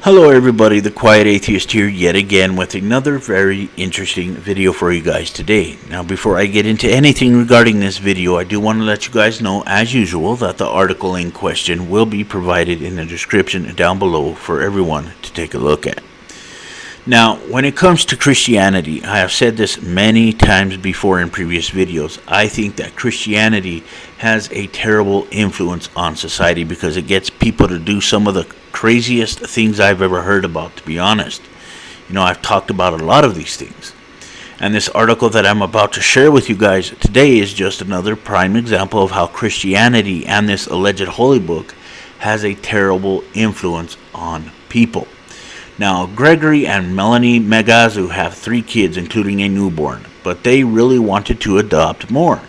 Hello everybody, the Quiet Atheist here yet again with another very interesting video for you guys today. Now before I get into anything regarding this video, I do want to let you guys know as usual that the article in question will be provided in the description down below for everyone to take a look at. Now when it comes to Christianity, I have said this many times before in previous videos, I think that Christianity has a terrible influence on society because it gets people to do some of the craziest things I've ever heard about, to be honest. I've talked about a lot of these things. And this article that I'm about to share with you guys today is just another prime example of how Christianity and this alleged holy book has a terrible influence on people. Now, Gregory and Melanie Magazu have 3 kids, including a newborn, but they really wanted to adopt more.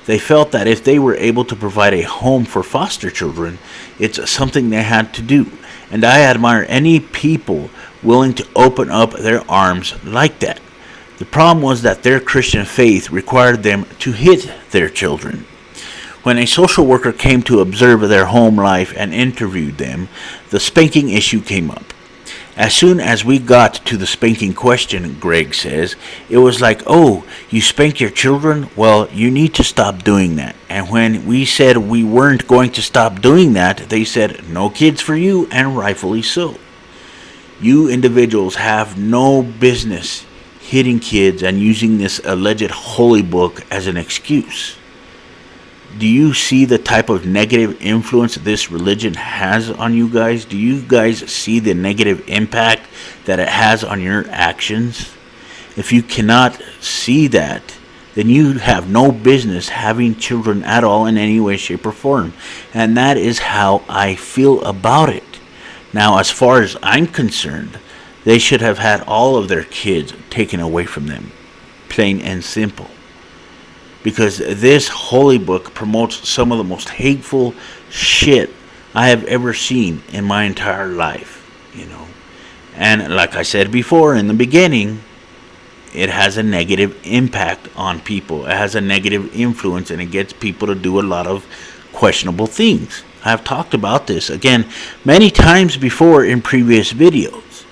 They felt that if they were able to provide a home for foster children, it's something they had to do. And I admire any people willing to open up their arms like that. The problem was that their Christian faith required them to hit their children. When a social worker came to observe their home life and interviewed them, the spanking issue came up. As soon as we got to the spanking question, Greg says, it was like, oh, you spank your children? Well, you need to stop doing that. And when we said we weren't going to stop doing that, they said, no kids for you, and rightfully so. You individuals have no business hitting kids and using this alleged holy book as an excuse. Do you see the type of negative influence this religion has on you guys? Do you guys see the negative impact that it has on your actions? If you cannot see that, then you have no business having children at all in any way, shape, or form. And that is how I feel about it. Now, as far as I'm concerned, they should have had all of their kids taken away from them. Plain and simple. Because this holy book promotes some of the most hateful shit I have ever seen in my entire life, And like I said before in the beginning, it has a negative impact on people. It has a negative influence and it gets people to do a lot of questionable things. I've talked about this, again, many times before in previous videos,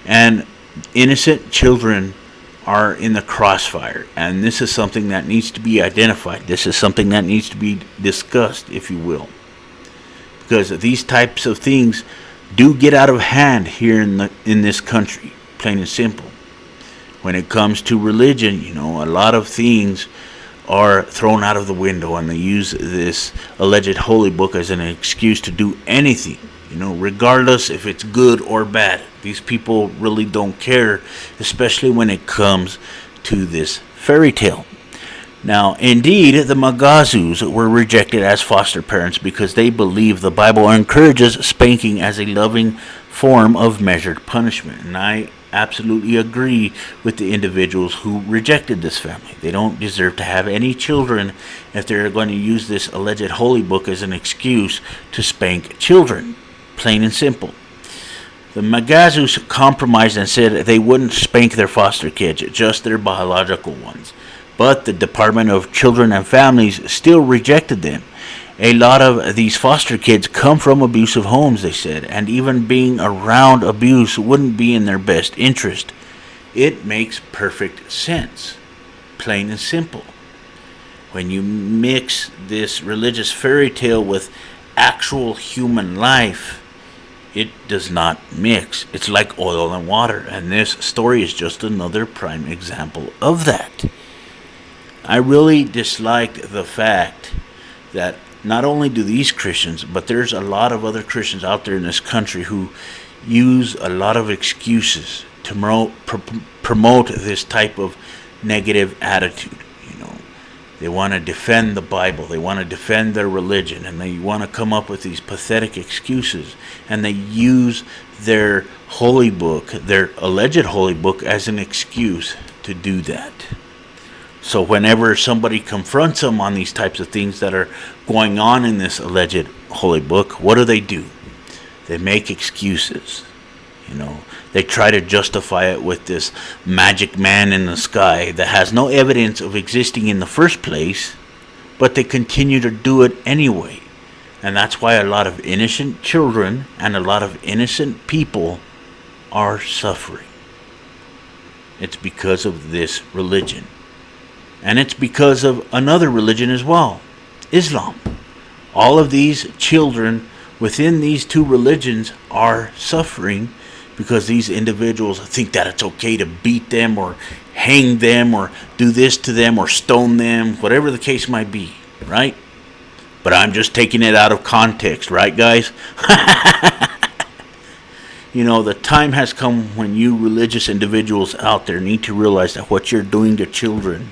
And innocent children are in the crossfire, and this is something that needs to be identified. This is something that needs to be discussed, if you will, because these types of things do get out of hand here in this country, plain and simple. When it comes to religion, a lot of things are thrown out of the window, and they use this alleged holy book as an excuse to do anything. Regardless if it's good or bad. These people really don't care, especially when it comes to this fairy tale. Now, indeed, the Magazus were rejected as foster parents because they believe the Bible encourages spanking as a loving form of measured punishment. And I absolutely agree with the individuals who rejected this family. They don't deserve to have any children if they're going to use this alleged holy book as an excuse to spank children. Plain and simple. The Magazus compromised and said they wouldn't spank their foster kids, just their biological ones. But the Department of Children and Families still rejected them. A lot of these foster kids come from abusive homes, they said, and even being around abuse wouldn't be in their best interest. It makes perfect sense. Plain and simple. When you mix this religious fairy tale with actual human life, it does not mix. It's like oil and water, and this story is just another prime example of that. I really disliked the fact that not only do these Christians, but there's a lot of other Christians out there in this country who use a lot of excuses to promote this type of negative attitude. They want to defend the Bible, they want to defend their religion, and they want to come up with these pathetic excuses, and they use their holy book, their alleged holy book, as an excuse to do that. So whenever somebody confronts them on these types of things that are going on in this alleged holy book, what do? They make excuses. They try to justify it with this magic man in the sky that has no evidence of existing in the first place, but they continue to do it anyway. And that's why a lot of innocent children and a lot of innocent people are suffering. It's because of this religion. And it's because of another religion as well, Islam. All of these children within these two religions are suffering because these individuals think that it's okay to beat them or hang them or do this to them or stone them, whatever the case might be, right? But I'm just taking it out of context, right, guys? You know, the time has come when you religious individuals out there need to realize that what you're doing to children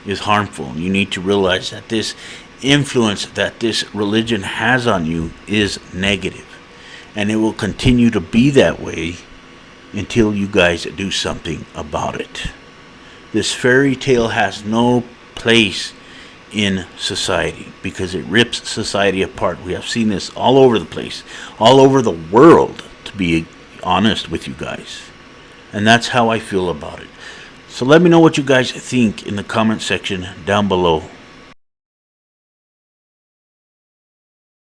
is harmful. You need to realize that this influence that this religion has on you is negative. And it will continue to be that way until you guys do something about it. This fairy tale has no place in society because it rips society apart. We have seen this all over the place, all over the world, to be honest with you guys. And that's how I feel about it. So let me know what you guys think in the comment section down below.